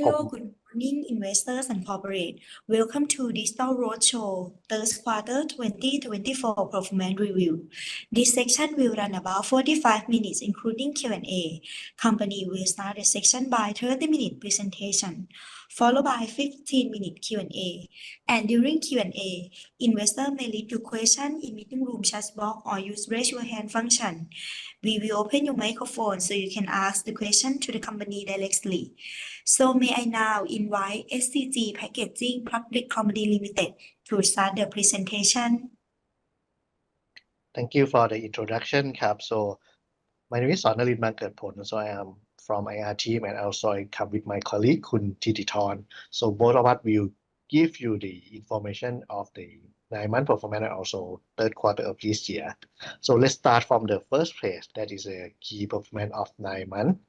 Hello, good morning, investors and corporate. Welcome to Digital Roadshow Third Quarter 2024 Performance Review. This section will run about 45 minutes, including Q&A. Company will start the section by 30-minute presentation, followed by 15-minute Q&A. And during Q&A, investor may leave your question in meeting room chat box or use raise your hand function. We will open your microphone so you can ask the question to the company directly. So may I now invite SCG Packaging Public Company Limited to start the presentation. Thank you for the introduction ครับ so my name is สอนนรินทร์ บางเกิดผล so I am from IR team and also I come with my colleague คุณธิติธร so both of us will give you the information of the 9-month performance and also third quarter of this year. So let's start from the first page, that is a key performance of 9 months.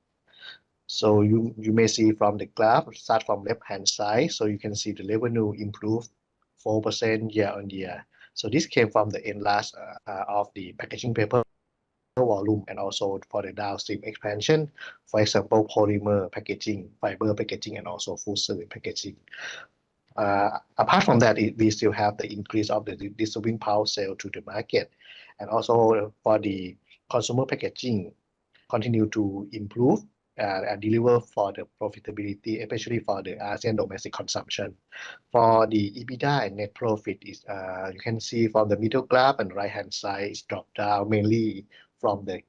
So you may see from the graph, start from left hand side, so you can see the revenue improved 4% year on year. So this came from the enlarged of the packaging paper volume and also for the downstream expansion, for example polymer packaging, fiber packaging and also food service packaging. Apart from that, we still have the increase of the dissolving pulp sale to the market, and also for the consumer packaging continue to improve and deliver for the profitability, especially for the ASEAN domestic consumption. For the EBITDA and net profit is you can see from the middle graph and right hand side is dropped down mainly from the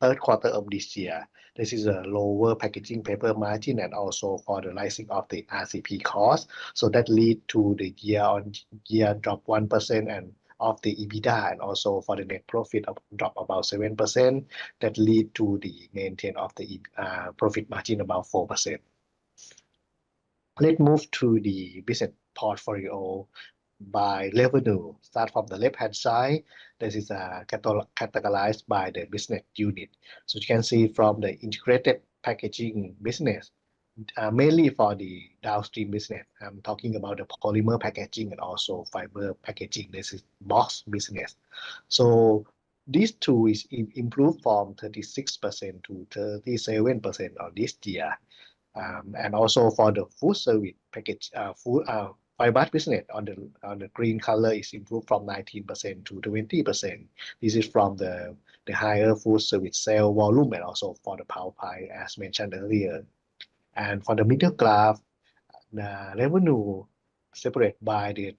third quarter of this year. This is a lower packaging paper margin and also for the rising of the RCP cost. So that lead to the year-on-year drop 1% and of the EBITDA and also for the net profit drop about 7%. That lead to the maintain of the profit margin about 4%. Let's move to the business portfolio by revenue. Start from the left hand side. This is categorized by the business unit. So you can see from the integrated packaging business, mainly for the downstream business. I'm talking about the polymer packaging and also fiber packaging. This is box business. So these two is improved from 36% to 37% on this year. And also for the food service package, fiber business on the green color is improved from 19% to 20%. This is from the higher food service sale volume and also for the power pie as mentioned earlier. And for the middle graph, the revenue separated by the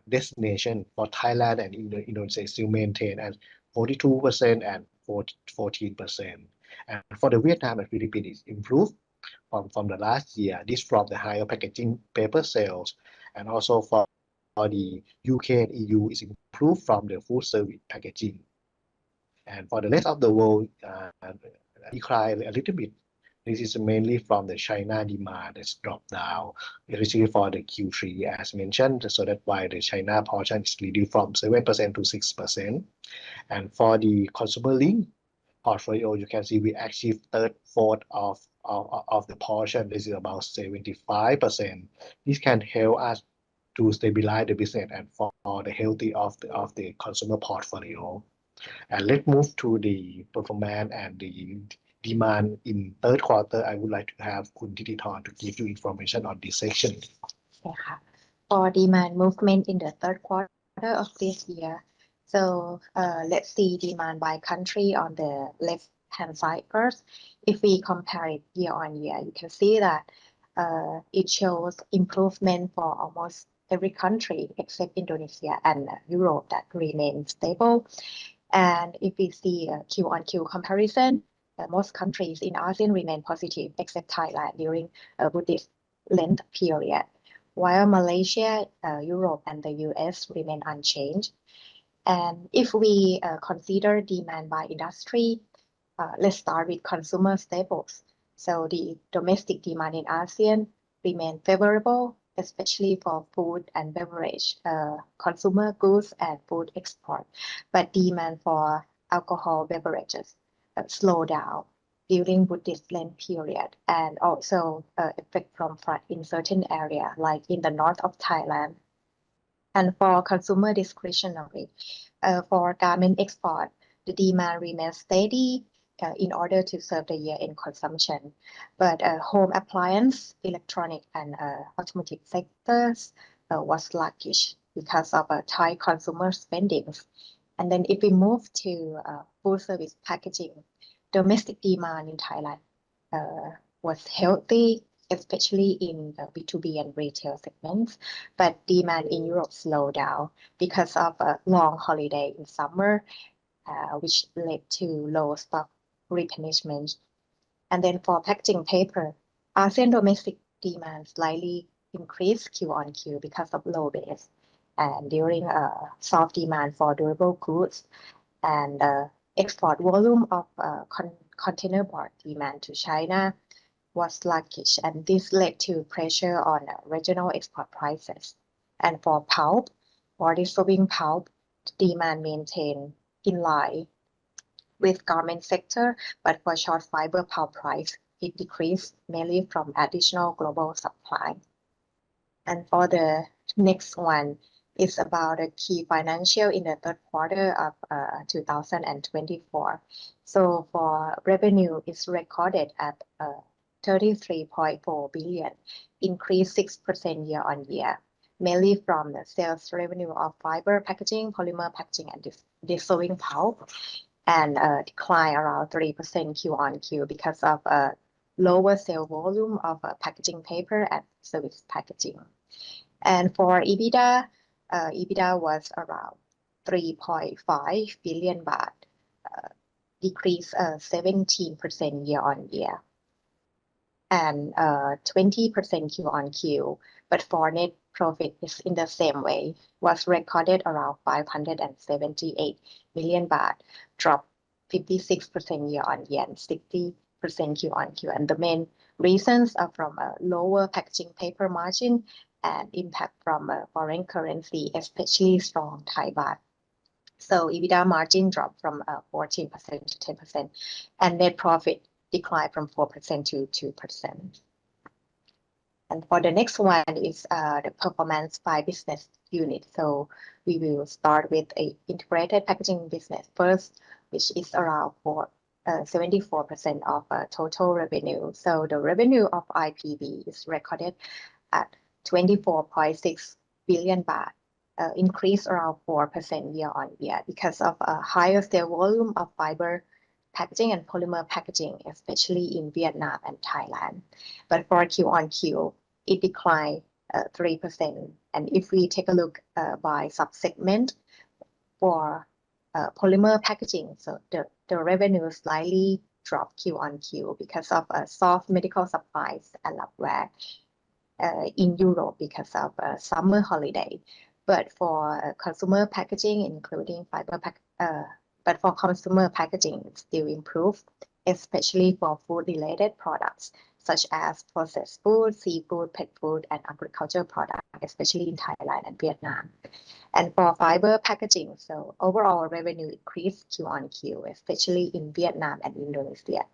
destination for Thailand and Indonesia still maintained at 42% and 14%. And for the Vietnam and Philippines improved from the last year. This from the higher packaging paper sales, and also for the UK and EU is improved from the food service packaging. And for the rest of the world, declined a little bit. This is mainly from the China demand that's dropped down, especially for the Q3 as mentioned. So that's why the China portion is reduced from 7% to 6%. And for the consumer link portfolio, you can see we achieved third-fourth of the portion. This is about 75%. This can help us to stabilize the business and for the healthy of the consumer portfolio. And let's move to the performance and the demand in third quarter. I would like to have คุณธิติธร to give you information on this section. For demand movement in the third quarter of this year, so let's see demand by country on the left hand side first. If we compare it year on year, you can see that it shows improvement for almost every country except Indonesia and Europe that remain stable. And if we see a Q on Q comparison, most countries in ASEAN remain positive except Thailand during Buddhist Lent period, while Malaysia, Europe and the US remain unchanged. And if we consider demand by industry, let's start with consumer staples. So the domestic demand in ASEAN remain favorable, especially for food and beverage, consumer goods and food export. But demand for alcohol beverages slow down during Buddhist Lent period, and also effect from flood in certain area like in the north of Thailand. And for consumer discretionary, for garment export, the demand remains steady in order to serve the year-end consumption. But home appliance, electronic, and automotive sectors was sluggish because of Thai consumer spending. And then if we move to food service packaging, domestic demand in Thailand was healthy, especially in B2B and retail segments, but demand in Europe slowed down because of a long holiday in summer, which led to low stock replenishment. And then for packaging paper, ASEAN domestic demand slightly increased Q on Q because of low base and during soft demand for durable goods and export volume of container board demand to China was sluggish, and this led to pressure on regional export prices. And for pulp, or dissolving pulp, demand maintained in line with garment sector, but for short fiber pulp price, it decreased mainly from additional global supply. And for the next one, it's about a key financial in the third quarter of 2024. So for revenue, it's recorded at 33.4 billion, increased 6% year on year, mainly from the sales revenue of fiber packaging, polymer packaging, and dissolving pulp, and decline around 3% Q on Q because of lower sale volume of packaging paper and service packaging. And for EBITDA, EBITDA was around 3.5 billion baht, decreased 17% year on year, and 20% Q on Q. But for net profit is in the same way, was recorded around 578 million baht, dropped 56% year on year and 60% Q on Q. And the main reasons are from a lower packaging paper margin and impact from foreign currency, especially strong Thai baht. So EBITDA margin dropped from 14% to 10%, and net profit declined from 4% to 2%. And for the next one is the performance by business unit. So we will start with a integrated packaging business first, which is around 74% of total revenue. So the revenue of IPB is recorded at 24.6 billion baht, increased around 4% year on year because of a higher sale volume of fiber packaging and polymer packaging, especially in Vietnam and Thailand. But for Q on Q, it declined 3%. And if we take a look by subsegment for polymer packaging, so the revenue slightly dropped Q on Q because of soft medical supplies and labware in Europe because of summer holiday. But for consumer packaging, including fiber but for consumer packaging, it still improved, especially for food-related products such as processed food, seafood, pet food, and agriculture products, especially in Thailand and Vietnam. And for fiber packaging, so overall revenue increased Q on Q, especially in Vietnam and Indonesia.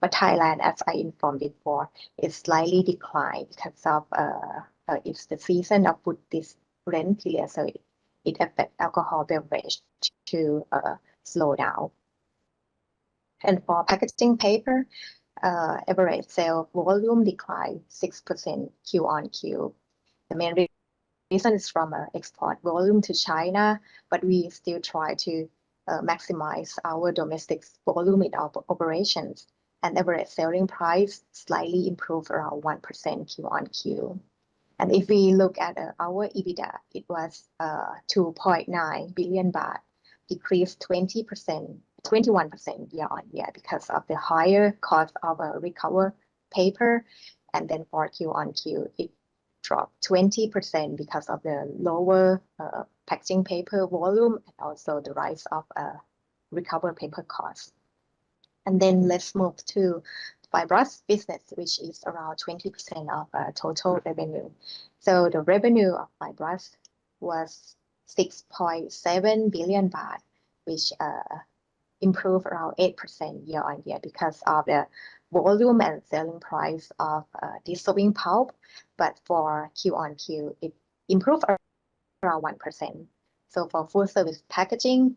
But Thailand, as I informed before, is slightly declined because of it's the season of food rent here, so it affects alcohol beverage to slow down. And for packaging paper, average sale volume declined 6% Q on Q. The main reason is from export volume to China, but we still try to maximize our domestic volume in our operations. And average selling price slightly improved around 1% Q on Q. And if we look at our EBITDA, it was 2.9 billion baht, decreased 21% year on year because of the higher cost of recovered paper. And then for Q on Q, it dropped 20% because of the lower packaging paper volume and also the rise of recovered paper costs. And then let's move to fibrous business, which is around 20% of total revenue. So the revenue of fibrous was 6.7 billion baht, which improved around 8% year on year because of the volume and selling price of dissolving pulp. But for Q on Q, it improved around 1%. So for food service packaging,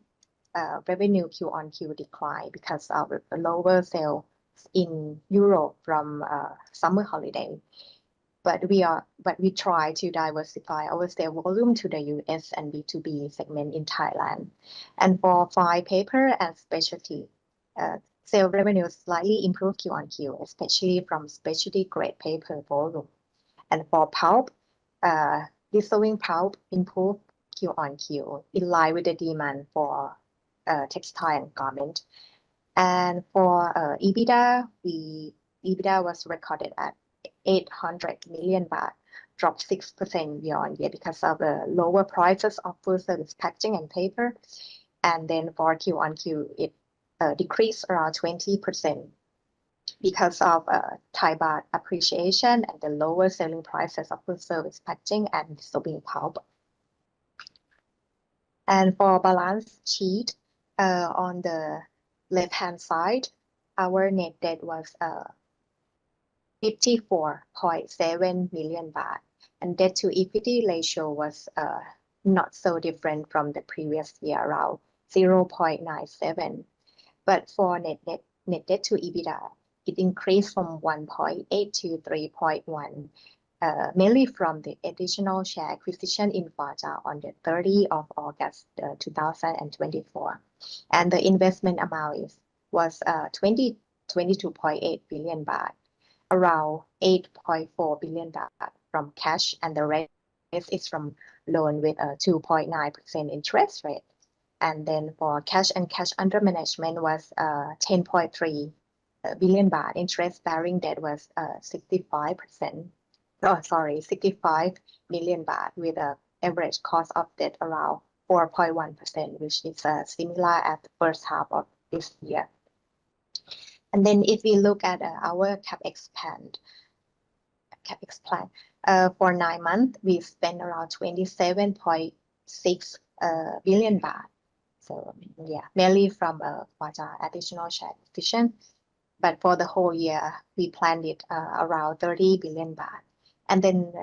revenue Q on Q decline because of lower sales in Europe from summer holiday. But we try to diversify our sales volume to the US and B2B segment in Thailand. And for fine paper and specialty, sales revenue slightly improved Q on Q, especially from specialty grade paper volume. And for pulp, dissolving pulp improved Q on Q in line with the demand for textile and garment. And for EBITDA, EBITDA was recorded at 800 million baht, dropped 6% year on year because of the lower prices of food service packaging and paper. And then for Q on Q, it decreased around 20% because of Thai baht appreciation and the lower selling prices of food service packaging and dissolving pulp. And for balance sheet, on the left-hand side, our net debt was 54.7 million baht, and debt to equity ratio was not so different from the previous year, around 0.97. But for net debt to EBITDA, it increased from 1.8 to 3.1, mainly from the additional share acquisition in Faja on the 30th of August 2024. And the investment amount was 22.8 billion baht, around 8.4 billion baht from cash, and the rest is from loan with a 2.9% interest rate. And then for cash and cash under management was 10.3 billion baht. Interest bearing debt was 65 million baht with an average cost of debt around 4.1%, which is similar at the first half of this year. And then if we look at our CapEx plan, for 9 months, we spent around 27.6 billion baht. So yeah, mainly from Faja additional share acquisition. But for the whole year, we planned it around 30 billion baht. And then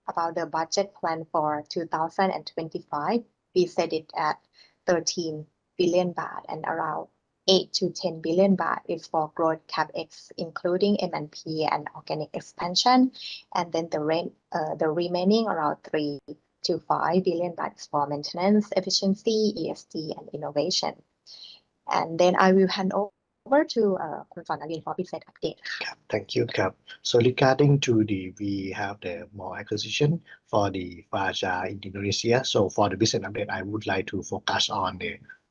about the budget plan for 2025, we set it at 13 billion baht, and around 8 to 10 billion baht is for growth CapEx, including M&P and organic expansion. And then the remaining around 3 to 5 billion baht is for maintenance, efficiency, ESG, and innovation. And then I will hand over to Khun Sonnalin for business update. Thank you, Kap. So regarding to we have the more acquisition for the Faja in Indonesia. So for the business update, I would like to focus on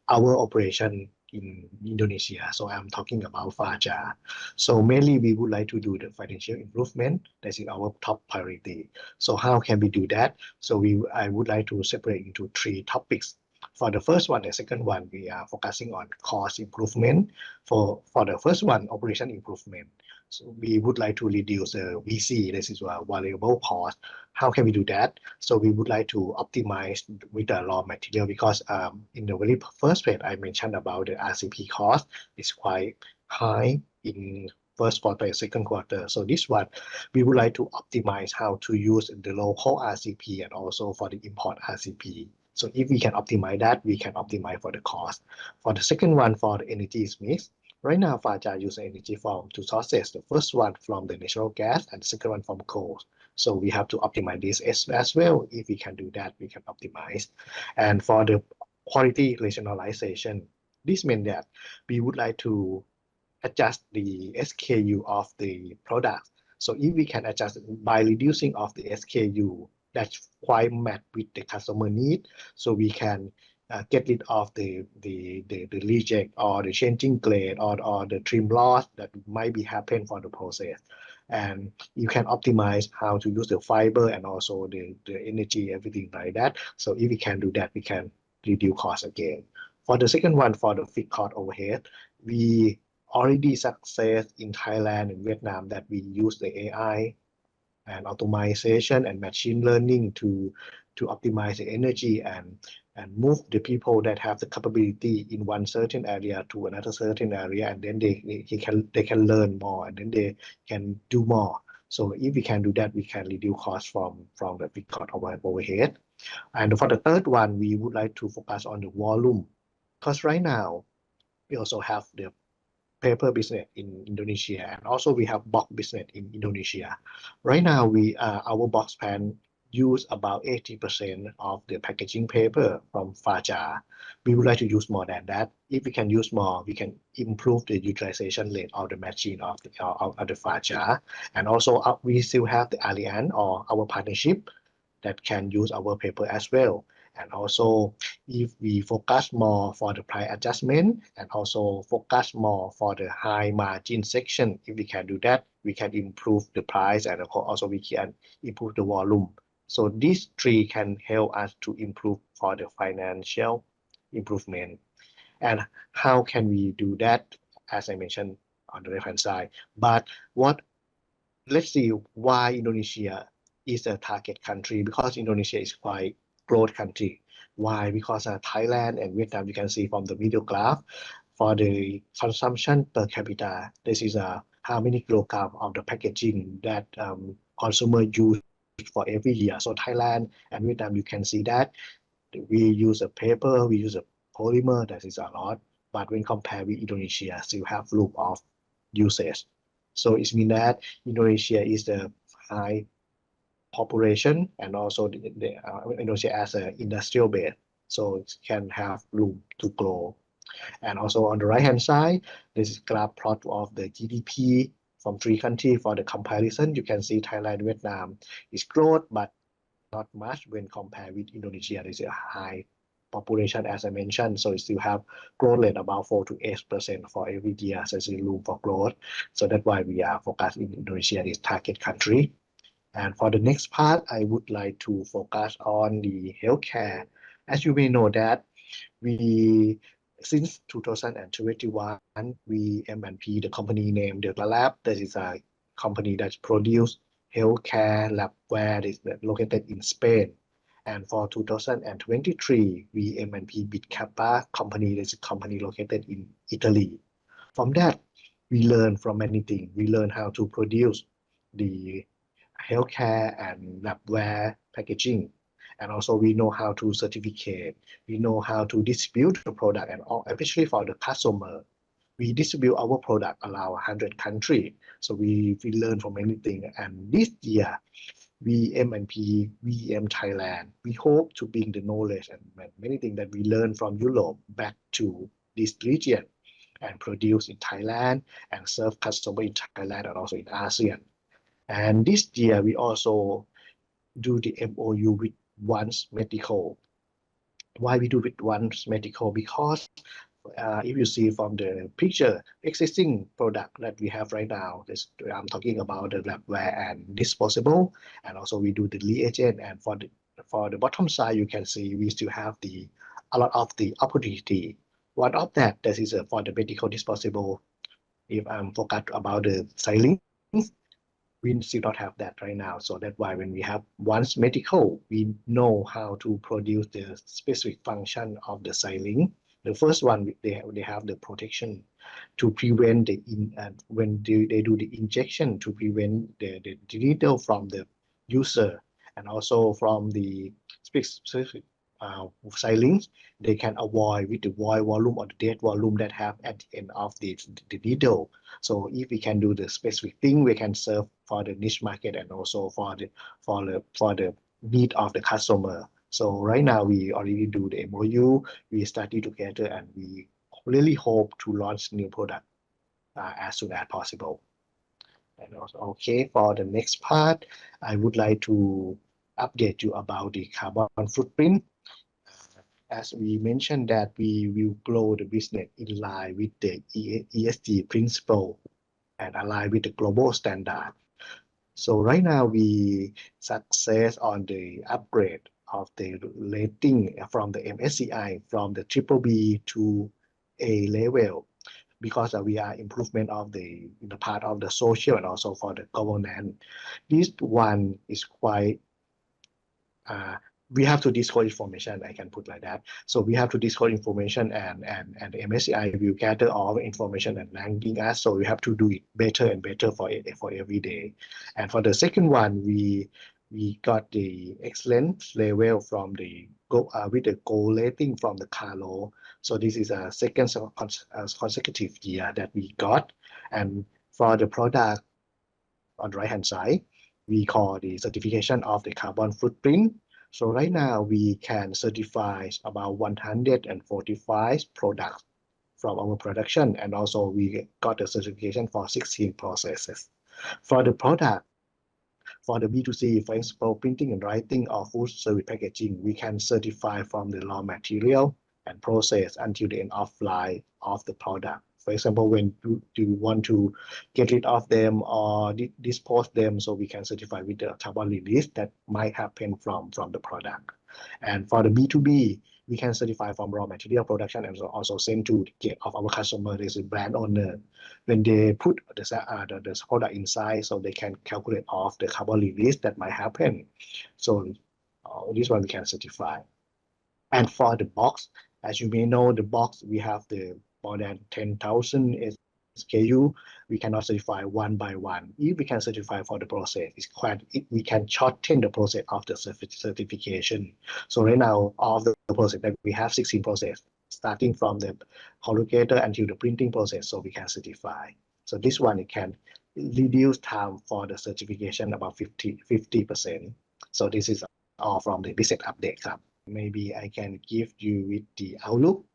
our operation in Indonesia. So I'm talking about Faja. So mainly we would like to do the financial improvement. That is our top priority. So how can we do that? So I would like to separate into 3 topics. For the first one, the second one, we are focusing on cost improvement. For the first one, operation improvement. So we would like to reduce the VC, this is a variable cost. How can we do that? So we would like to optimize with the raw material, because in the very first page, I mentioned about the RCP cost is quite high in first quarter and second quarter. So this one, we would like to optimize how to use the local RCP and also for the import RCP. So if we can optimize that, we can optimize for the cost. For the second one, for the energy mix, right now Faja uses energy from 2 sources. The first one from the natural gas and the second one from coal. So we have to optimize this as well. If we can do that, we can optimize. And for the quality rationalization, this means that we would like to adjust the SKU of the product. So if we can adjust by reducing of the SKU, that's quite match with the customer need. So we can get rid of the reject or the changing grade or the trim loss that might be happen for the process. And you can optimize how to use the fiber and also the energy, everything like that. So if we can do that, we can reduce cost again. For the second one, for the fixed cost overhead, we already success in Thailand and Vietnam that we use the AI and automation and machine learning to optimize the energy and move the people that have the capability in one certain area to another certain area, and then they can learn more, and then they can do more. So if we can do that, we can reduce cost from the fixed cost overhead. And for the third one, we would like to focus on the volume. because right now we also have the paper business in Indonesia, and also we have box business in Indonesia. Right now, our box pan use about 80% of the packaging paper from Fajar. We would like to use more than that. If we can use more, we can improve the utilization rate of the machine of the Fajar. And also, we still have the Allianz or our partnership that can use our paper as well. And also, if we focus more for the price adjustment and also focus more for the high margin section, if we can do that, we can improve the price and also we can improve the volume. So these three can help us to improve for the financial improvement. And how can we do that? As I mentioned on the left hand side. But let's see why Indonesia is a target country, because Indonesia is quite growth country. Why? Because Thailand and Vietnam, you can see from the middle graph, for the consumption per capita, this is how many kilogram of the packaging that consumer use for every year. So Thailand and Vietnam, you can see that we use a paper, we use a polymer, that is a lot. But when compared with Indonesia, still have room of usage. So it means that Indonesia is the high population, and also Indonesia as an industrial base, so it can have room to grow. And also on the right hand side, this is graph plot of the GDP from three countries. For the comparison, you can see Thailand, Vietnam is growth, but not much when compared with Indonesia. There is a high population, as I mentioned, so it still have growth rate about 4 to 8% for every year, so there's room for growth. So that's why we are focused in Indonesia, this target country. And for the next part, I would like to focus on the healthcare. As you may know that since 2021, we M&P, the company name Delta Lab, that is a company that produces healthcare labware that is located in Spain. And for 2023, we M&P Big Kappa company, that is a company located in Italy. From that, we learn from many things. We learn how to produce the healthcare and labware packaging, and also we know how to certificate, we know how to distribute the product, and especially for the customer, we distribute our product around 100 countries. So we learn from anything. And this year, we M&P VM Thailand, we hope to bring the knowledge and many things that we learn from Europe back to this region and produce in Thailand and serve customers in Thailand and also in ASEAN. And this year, we also do the MOU with Once Medical. Why we do with Once Medical? Because if you see from the picture, existing product that we have right now, I'm talking about the labware and disposable, and also we do the reagent. And for the bottom side, you can see we still have a lot of the opportunity. One of that is for the medical disposable. If I'm focused about the styling, we still don't have that right now. So that's why when we have Once Medical, we know how to produce the specific function of the siling. The first one, they have the protection to prevent when they do the injection, to prevent the needle from the user, and also from the specific silings, they can avoid with the void volume or the dead volume that have at the end of the needle. So if we can do the specific thing, we can serve for the niche market and also for the need of the customer. So right now we already do the MOU, we study together, and we really hope to launch new product as soon as possible. And also, okay, for the next part, I would like to update you about the carbon footprint. As we mentioned that we will grow the business in line with the ESG principle and align with the global standard. So right now we success on the upgrade of the rating from the MSCI from the BBB to A level, because we are improvement of the part of the social and also for the governance. This one is quite we have to disclose information, I can put like that. So we have to disclose information, and the MSCI will gather all the information and ranking us. So we have to do it better and better for every day. And for the second one, we we got the excellence level from the with the gold rating from the Carlo. So this is a second consecutive year that we got. And for the product on the right hand side, we call the certification of the carbon footprint. So right now we can certify about 145 products from our production, and also we got the certification for 16 processes. For the product, for the B2C, for example, printing and writing or food service packaging, we can certify from the raw material and process until the end of life of the product. For example, when you want to get rid of them or dispose them, so we can certify with the carbon release that might happen from the product. And for the B2B, we can certify from raw material production and also send to the gate of our customer, this is brand owner. When they put the product inside, so they can calculate off the carbon release that might happen. So this one we can certify. And for the box, as you may know, the box, we have the more than 10,000 SKU. We cannot certify one by one. If we can certify for the process, we can shorten the process of the certification. So right now, of the process that we have 16 process, starting from the corrugator until the printing process, so we can certify. So this one, it can reduce time for the certification about 50%. So this is all from the business update. Maybe I can give you with the outlook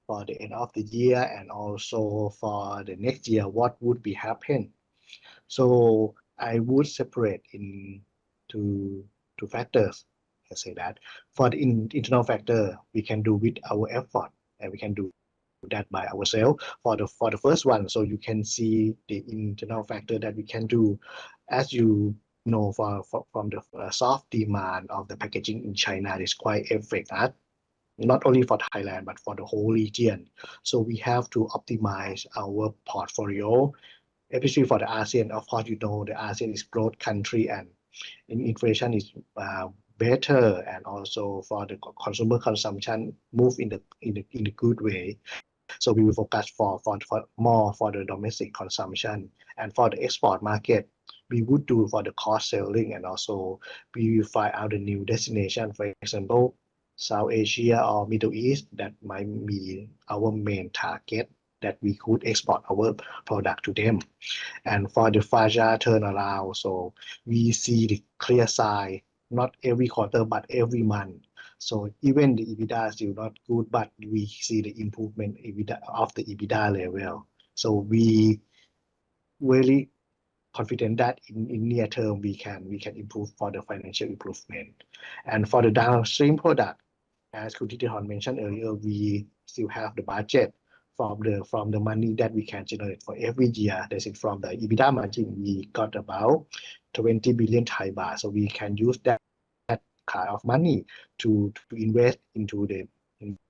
for the end of the year and also for the next year, what would be happen. So I would separate into two factors. I say that for the internal factor, we can do with our effort, and we can do that by ourselves. For the first one, so you can see the internal factor that we can do, as you know, from the soft demand of the packaging in China is quite affected, not only for Thailand but for the whole region. So we have to optimize our portfolio, especially for the ASEAN. Of course, you know the ASEAN is growth country and inflation is better, and also for the consumer consumption move in the good way. So we will focus for more for the domestic consumption, and for the export market, we would do for the cost selling, and also we will find out a new destination, for example, South Asia or Middle East, that might be our main target that we could export our product to them. And for the fragile turnaround, so we see the clear sign, not every quarter but every month. So even the EBITDA is still not good, but we see the improvement of the EBITDA level. So we really confident that in near term we can improve for the financial improvement. And for the downstream product, as Thititorn mentioned earlier, we still have the budget from the money that we can generate for every year. That's it. From the EBITDA margin, we got about 20 billion Thai baht. So we can use that kind of money to invest into the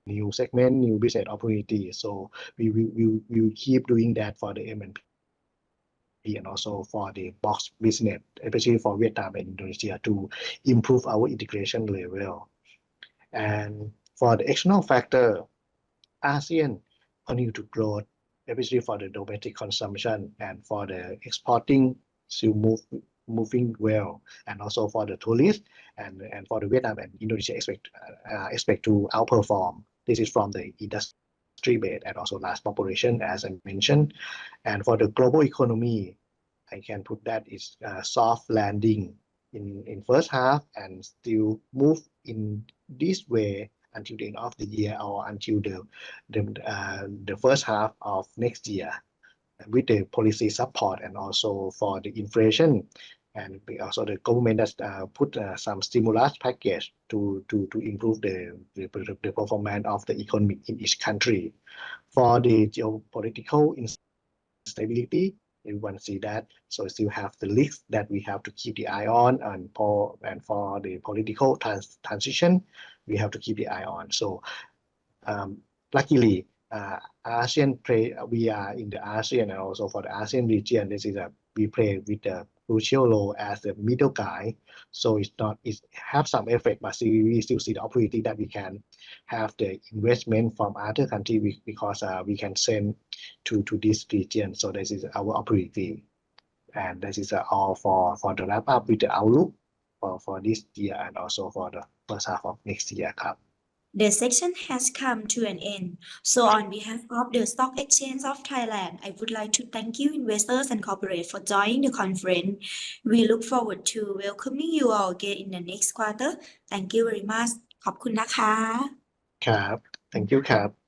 new segment, new business opportunity. So we will keep doing that for the M&P and also for the box business, especially for Vietnam and Indonesia, to improve our integration level. And for the external factor, ASEAN continue to grow, especially for the domestic consumption, and for the exporting still moving well, and also for the tourists, and for the Vietnam and Indonesia expect to outperform. This is from the industry base and also large population, as I mentioned. And for the global economy, I can put that is soft landing in first half, and still move in this way until the end of the year or until the first half of next year, with the policy support and also for the inflation, and also the government has put some stimulus package to improve the performance of the economy in each country. For the geopolitical instability, everyone see that, so still have the risks that we have to keep the eye on, and for the political transition, we have to keep the eye on. So luckily, ASEAN we are in the ASEAN, and also for the ASEAN region, we play with the crucial role as the middle guy. So it have some effect, but we still see the opportunity that we can have the investment from other countries, because we can send to this region. So this is our opportunity, and this is all for the wrap up with the outlook for this year and also for the first half of next year ครับ The session has come to an end. So on behalf of the Stock Exchange of Thailand, I would like to thank you investors and corporate for joining the conference. We look forward to welcoming you all again in the next quarter. Thank you very much. ขอบคุณนะคะ ครับ thank you ครับ